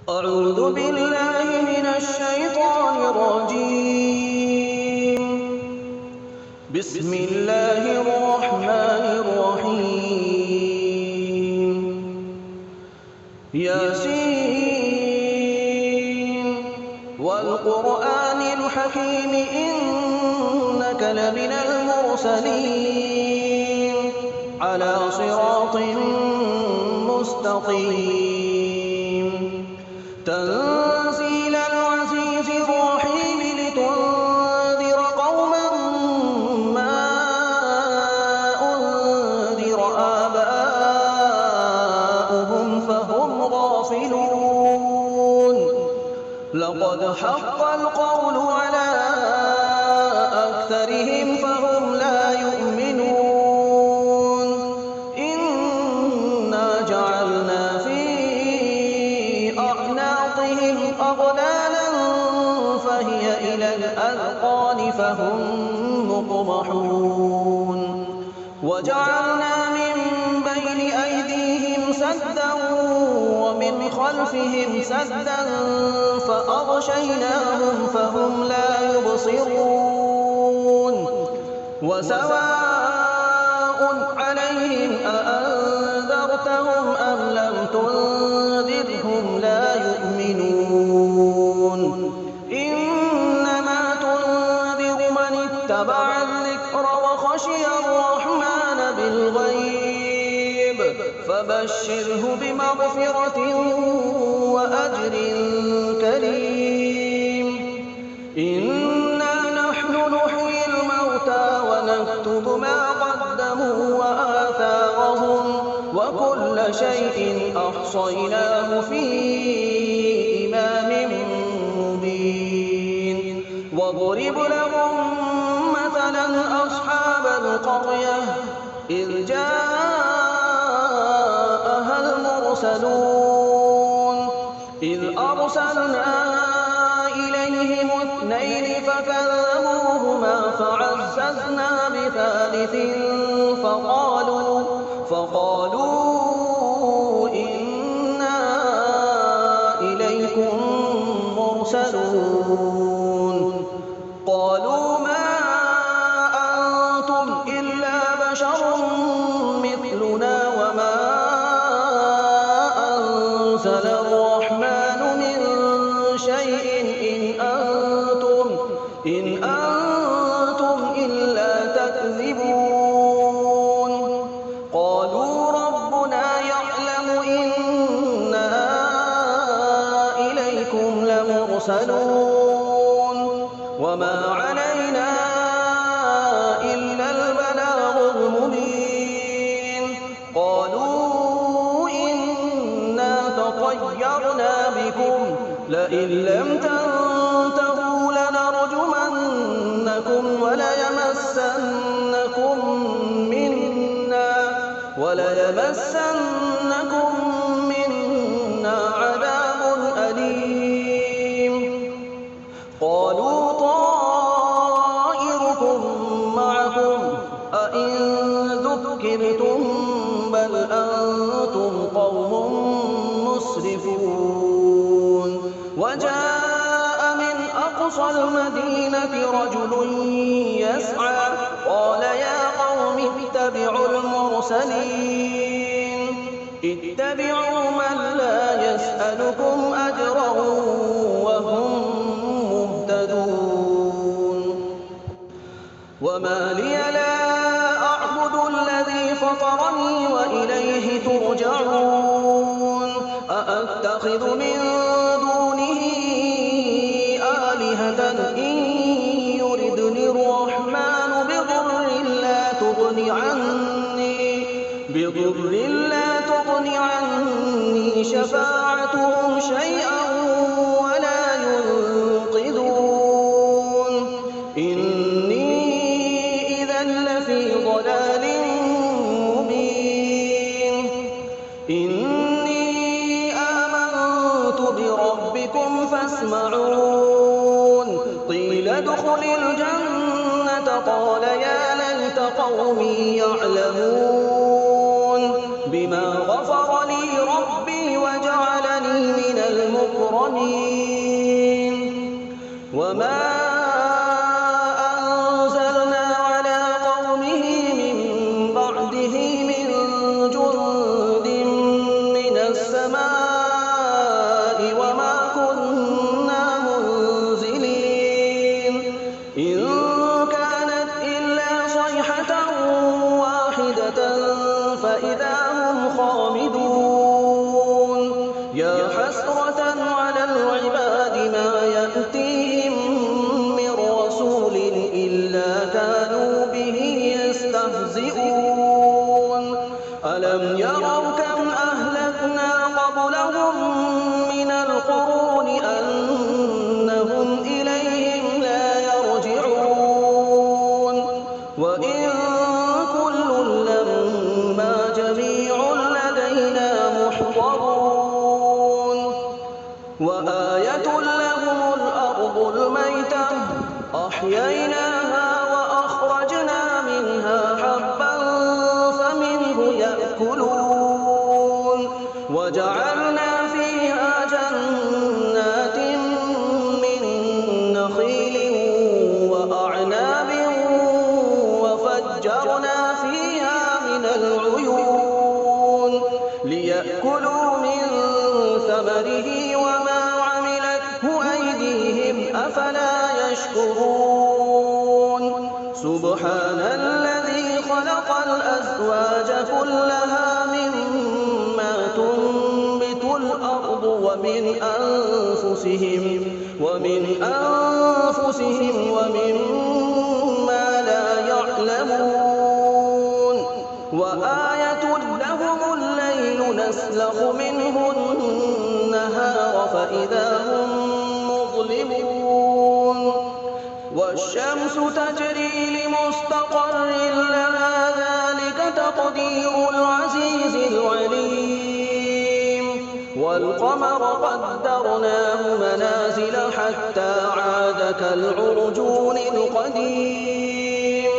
أعوذ بالله من الشيطان الرجيم. بسم الله الرحمن الرحيم. ياسين والقرآن الحكيم إنك لمن المرسلين على صراط مستقيم. تنزيل العزيز الرحيم لتنذر قوما ما أنذر آباؤهم فهم غافلون. لقد حق القول على أكثرهم فهم لا يؤمنون. إنا جعلنا في أعناقهم أغلالا فهي إلى الأذقان فهم مقمحون. وجعلنا من بين أيديهم سدا ومن خلفهم سدا فأغشيناهم فهم لا يبصرون. وسواء عليهم أأنذرتهم أم لم تنذرهم لا يؤمنون. إنما تنذر من اتبع الذكر وخشي الرحمن بالغيب فبشره بمغفرة وأجر كريم. إنا نحن نحيي الموتى ونكتب ما قدموا وآثارهم وكل شيء أحصيناه في إمام مبين. واضرب لهم مثلا أصحاب القرية إذ جاءها المرسلون إذ أرسلنا إليهم اثنين فكذبوهما فعززنا بثالث فقالوا إنا إليكم مرسلون. قالوا ما أنتم إلا بشر مثلنا وما أنزل الرحمن من شيء إن أنتم إلا تكذبون. قالوا ربنا يعلم إنا إليكم لمرسلون وما علينا إلا البلاغ المبين. قالوا إنا تطيرنا بكم لئن لم تنتهوا لنرجمنكم وليمسنكم منا عذاب أليم. قالوا طائركم معكم أئن ذكرتم بل أنتم قوم مسرفون. وجاء من أقصى المدينة رجل يسعى قال يا قوم اتبعوا المرسلين اتبعوا من لا يسألكم أجرا وهم مهتدون. وما لي لا أعبد الذي فطرني وإليه ترجعون. أأتخذ من دونه آلهة إن يردني الرحمن بضر لا تغن عني شفاعتهم شيئا ولا ينقذون. إني إذا لفي ضلال مبين. إني آمنت بربكم فاسمعون. قيل ادخل الجنة قال يا ليت قومي يعلمون بما غفر لي ربي وجعلني من المكرمين وما أنزلنا على قومه من بعده من جند من السماء وما كنا منزلين إن كانت إلا صيحة واحدة فإذا هم خامدون يا حسرة على العباد ما يأتيهم من رسول إلا كانوا به يستهزئون ألم يروا كم أهلكنا قبلهم من القرون أنهم إليهم لا يرجعون وإن كل لما جميع لدينا محضرون وآية لهم الأرض الميتة أحييناها وأخرجنا منها حبا فمنه يأكلون وجعلنا فيها جنات من نخيل وأعناب وفجرنا فيها من العيون ليأكلوا من ثمره وما عملته أيديهم أفلا يشكرون سبحان الذي خلق الأزواج كلها مما تنبت الأرض ومن أنفسهم ومما لا يعلمون وآية لهم الليل نسلخ منه النهار فإذا هم مظلمون والشمس تجري لمستقر لها ذلك تقدير العزيز العليم والقمر قدرناه منازل حتى عاد كالعرجون القديم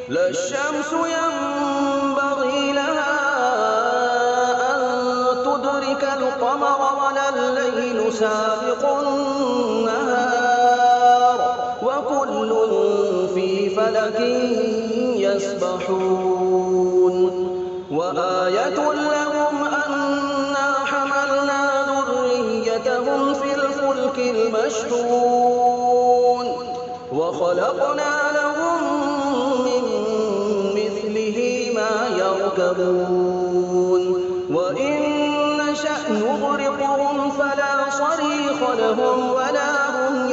لا الشمس ينبغي لها أن تدرك القمر ولا الليل سابق النهار وكل في فلك يسبحون وآية لهم أنا حملنا ذريتهم في الفلك المشحون وخلقنا لهم من مثله ما يركبون وإن نشأ نغرقهم فلا صريخ لهم ولا هم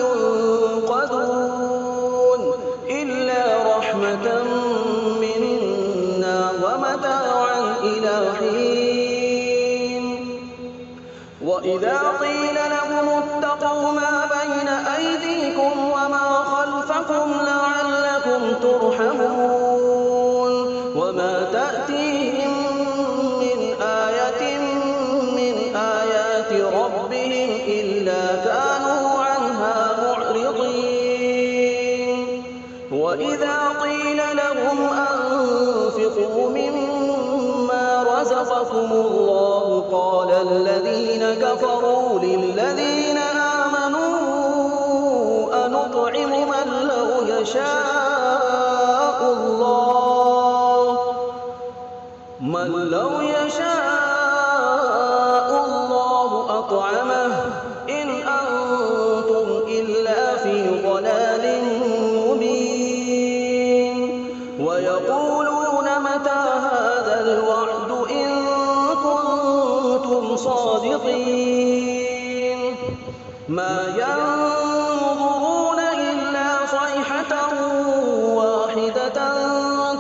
ينقذون إلا رحمة منا ومتاعا إلى حين وإذا قيل لهم اتقوا ما بين أيديكم وما خلفكم لعلكم ترحمون وما تأتيهم من آية من آيات ربهم إلا كانوا عنها معرضين وإذا قيل لهم أنفقوا مما رزقكم الله قال الذين كفروا للذين آمنوا أنطعم من لو يشاء الله أطعمه إن أنتم إلا في ضلال مبين ويقولون متى هذا الوعد إن كنتم صادقين ما ينظرون إلا صيحة واحدة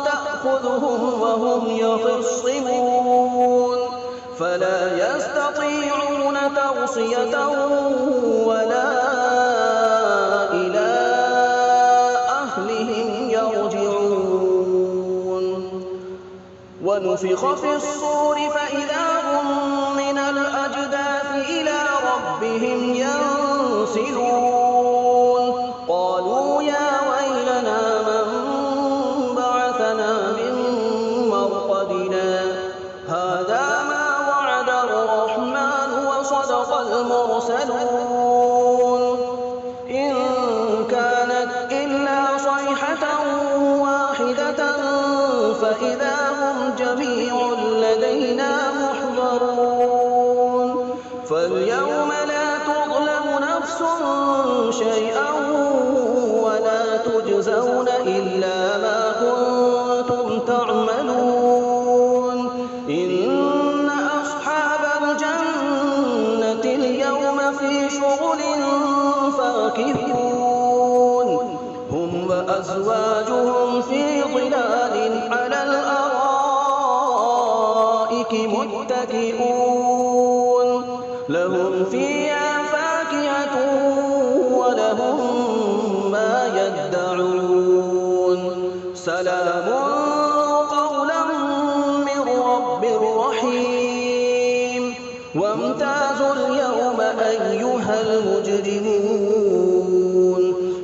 تأخذهم وهم يخصمون فلا يستطيعون توصية ولا إلى أهلهم يرجعون ونفخ في الصور فإذا هم من الأجداث إلى ربهم ينسلون قالوا يا ويلنا من بعثنا من مرقدنا هذا ما وعد الرحمن وصدق يشهدون إن كانت إلا صيحة واحدة فإذا هم جميع لدينا محضرون فاليوم لا تظلم نفس شيئا ولا تجزون إلا ما كنتم تعملون إن أصحاب الجنة اليوم في شغل فاكهون هم وأزواجهم في ظلال على الأرائك متكئون لهم فيها فاكهة ولهم ما يدعون سلام قولا من رب رحيم وامتازوا اليوم أيها المجرمون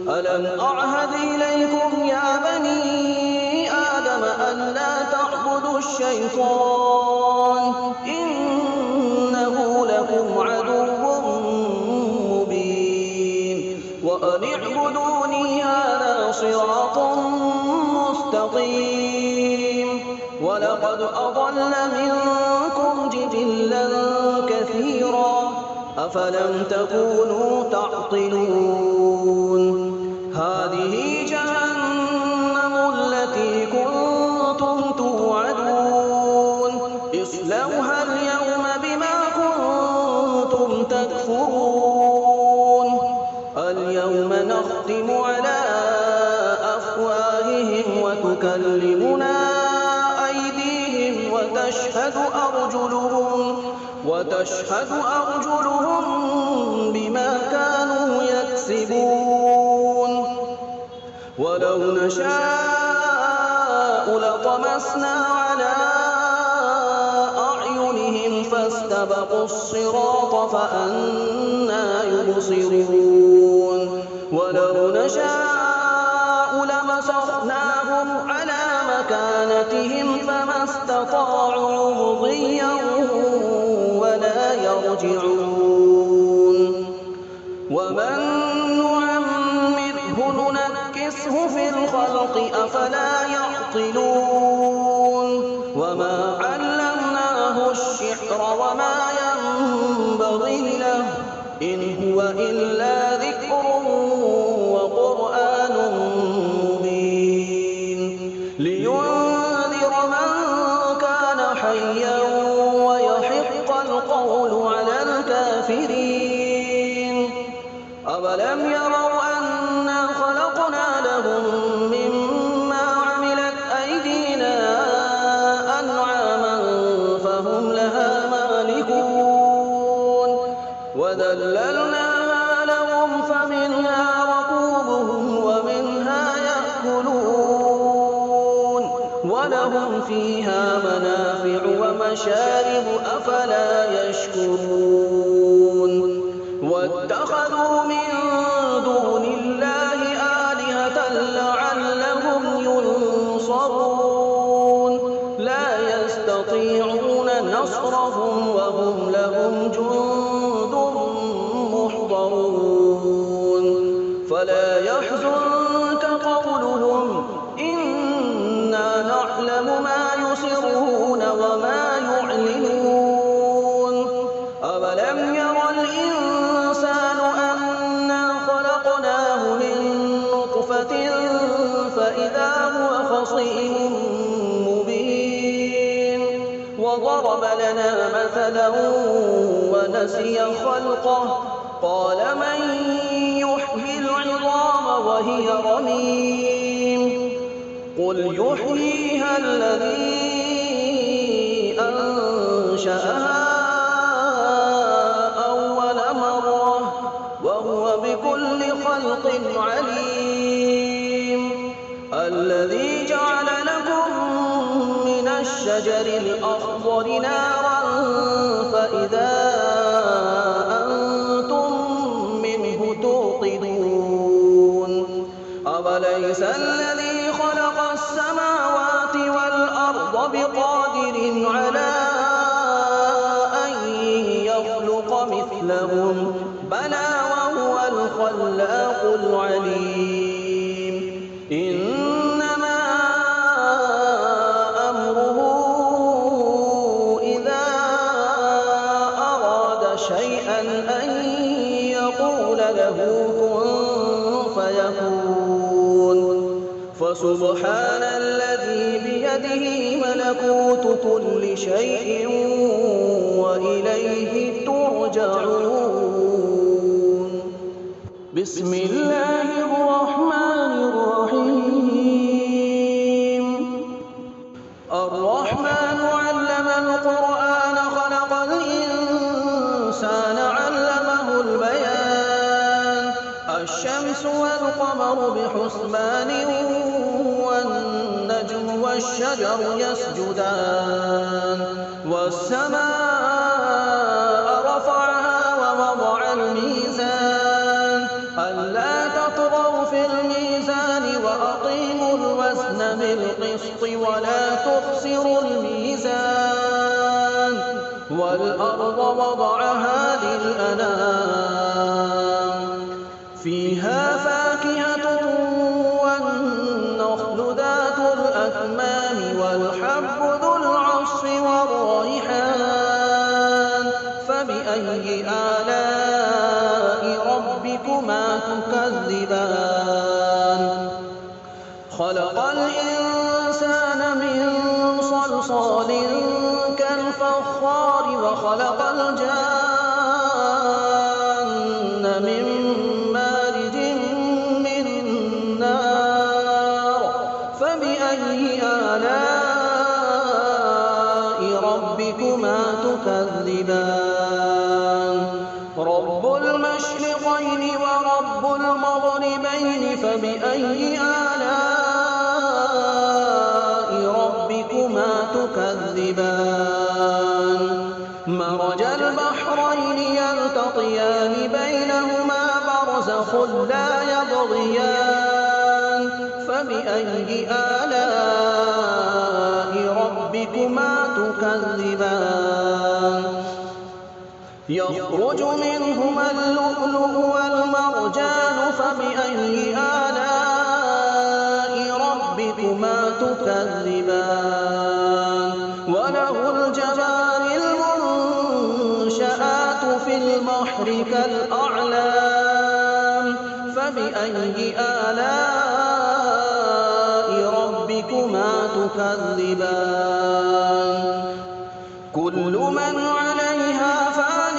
ألم أعهد إليكم يا بني آدم ألا تعبدوا الشيطان إنه لكم عدو مبين وأن اعبدوني هذا صراط مستقيم ولقد أضل منكم جبلا كثيرا أفلم تكونوا تعقلون هذه جهنم التي كنتم توعدون اصلوها اليوم بما كنتم تكفرون اليوم نختم على أفواههم وتكلمنا أيديهم وتشهد أرجلهم بما كانوا يكسبون ولو نشاء لطمسنا على أعينهم فاستبقوا الصراط فأنى يبصرون ولو نشاء لمسخناهم على مكانتهم فما استطاعوا مضيا ولا يرجعون ومن نعمره ننكسه في الخلق أفلا يعقلون وما علمناه الشعر وما ينبغي له إن هو إلا ذكر وقرآن مبين لينذر من كان حيا ويحق القول على الكافرين أولم يروا أنا خلقنا لهم مما عملت أيدينا أنعاما فهم لها مالكون وذللناها لهم فمنها ركوبهم ومنها يأكلون ولهم فيها منافع ومشارب أفلا يشكرون واتخذوا من دون الله آلهة لعلهم ينصرون لا يستطيعون نصرهم وهم لهم جند محضرون فلا يحزنك قولهم إنا نعلم ما يسرون وما يعلنون أولم ير الإنسان أنا خلقناه من نطفة فإذا هو خصيم مبين وضرب لنا مثلا ونسي خلقه قال من يحيي العظام وهي رميم قل يحييها الذي أنشأها أول مرة وهو بكل خلق عليم الذي جعل لكم من الشجر الأخضر نارا فإذا أنتم منه توقدون أوليس الذي خلق السماوات والأرض بقادر على أن يخلق مثلهم بلى الخلاق العليم إنما أمره إذا أراد شيئا أن يقول له كن فيكون فسبحان الذي بيده ملكوت كل شيء وإليه ترجعون بسم الله الرحمن الرحيم الرحمن علم القرآن خلق الإنسان علمه البيان الشمس والقمر بحسبان والنجم والشجر يسجدان والسماء رفعها ووضع الميزان ألا تطغوا في الميزان وأقيموا الوزن بالقسط ولا تخسروا الميزان والأرض وضعها للأنام فيها فاكهة والنخل ذات الأكمام والحب ذو العصف والريحان فبأي آلاء ربكما تكذبان خلق الإنسان من صلصال كالفخار وخلق الجان من مارج من نار فبأي آلاء ربكما تكذبان رب المشرقين ورب المغربين فبأي آلاء ربكما تكذبان مرج البحرين يلتقيان بينهما برزخ لا يبغيان فبأي آلاء ربكما تكذبان يخرج منهما اللؤلؤ والمرجان فبأي آلاء ربكما تكذبان وله الجوار المنشآت في البحر كالأعلام فبأي آلاء ربكما تكذبان كل من عليها فان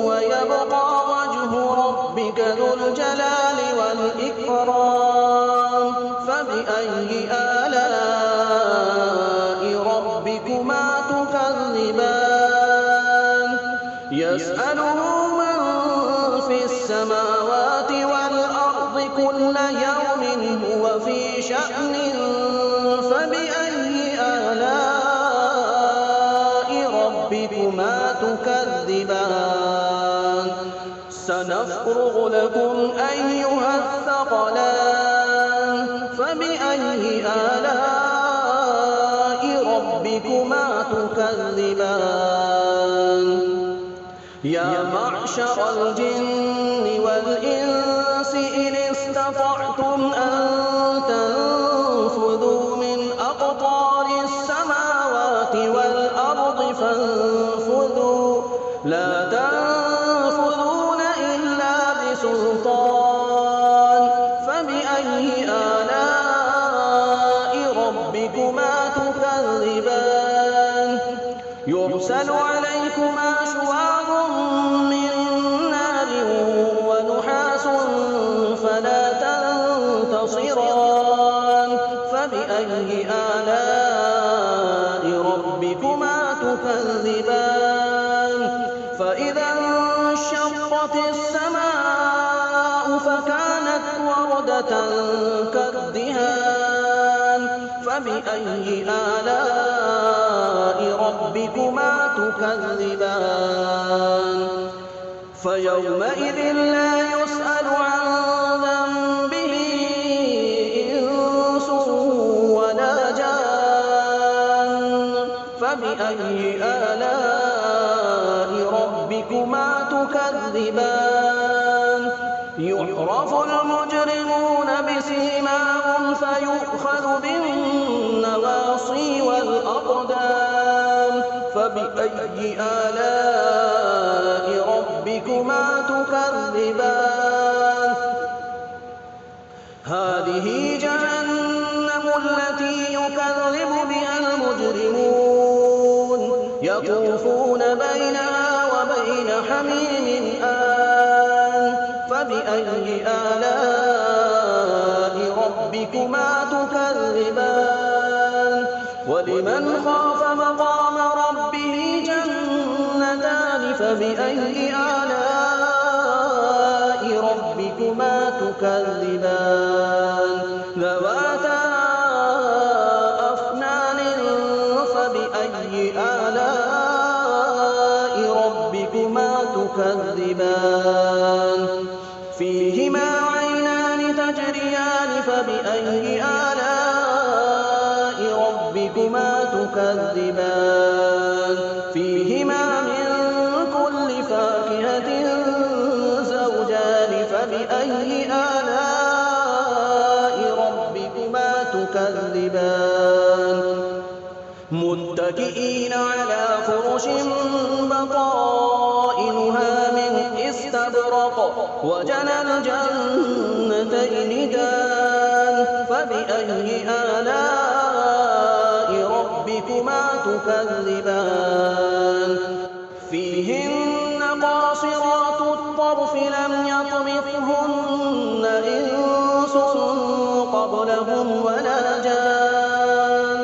ويبقى وجه ربك ذو الجلال والإكرام فبأي آلاء ربكما تكذبان يسأله من في السماوات والأرض كل يوم هو في شأن فبأي آلاء ربكما تكذبان سنفرغ لكم أيها الثقلان فبأي آلاء ربكما تكذبان يا معشر الجن والإنس إن استطعتم أن تنفذوا من أقطار السماوات والأرض فانفذوا لا تنفذون إلا بسلطان فبأي آلاء ربكما تكذبان يرسل عليكما شواظ من نار ونحاس فلا تنتصران فبأي آلاء ربكما تكذبان فإذا انشقت السماء فكانت وردة كالدهان فبأي آلاء ربكما تكذبان فيومئذ لا يسأل عن ذنبه إنس ولا جان فبأي آلاء ربكما تكذبان يعرف المجرمون بسيماهم فيؤخذ بالنواصي والأقدام فبأي آلاء ربكما تكذبان هذه جهنم التي يكذب بها المجرمون يطوفون بينها وبين حميم آن فبأي آلاء ربكما تكذبان ولمن خاف مقام ربه جنتان فبأي آلاء ربكما تكذبان ذواتا أفنان فبأي آلاء ربكما تكذبان فيهما عينان تجريان فبأي آلاء ربكما تكذبان فيهما من كل فاكهة زوجان فبأي آلاء ربكما تكذبان متكئين على فرش بطائنها من استبرق وجنى الجنتين دان فبأي آلاء ربكما تكذبان فيهن قاصرات الطرف لم يطمثهن إنس قبلهم ولا جان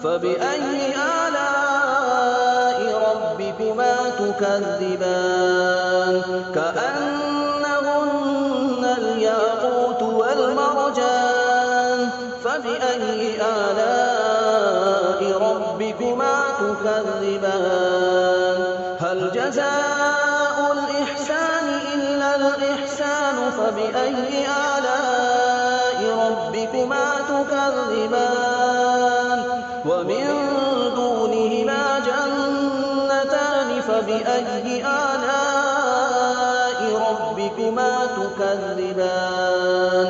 فبأي آلاء ربكما تكذبان كأنهن الياقوت والمرجان فبأي آلاء ربكما تكذبان هل جزاء الإحسان إلا الإحسان فبأي آلاء ربكما تكذبان ومن دونهما جنتان فبأي آلاء ربكما تكذبان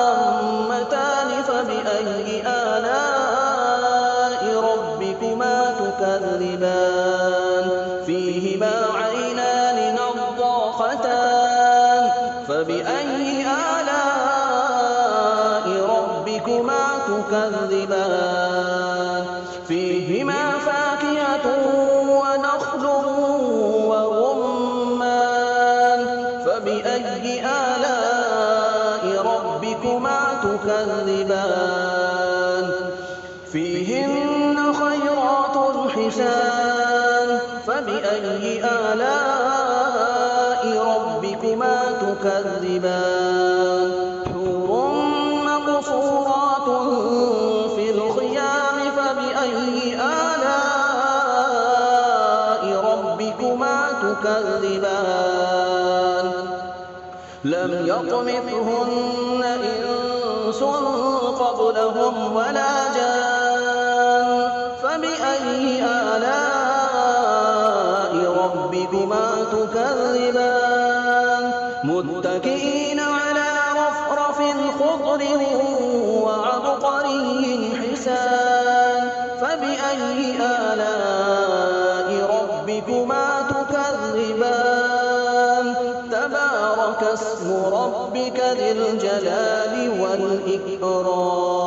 مدهامتان فبأي آلاء ربكما تكذبان فيهما عينان نضاختان فبأي آلاء ربكما تكذبان فيهما فاكهة ونخل ورمان فبأي آلاء ربكما تكذبان فيهن خيرات حسان فبأي آلاء ربكما تكذبان حور مقصورات في الخيام فبأي آلاء ربكما تكذبان لم يطمثهن إنس قبلهم ولا جان فبأي آلاء ربكما تكذبان متكئين على رفرف خضر وعبقري حسان فبأي آلاء ربكما تكذبان تبارك اسم ربك ذي الجلال والإكرام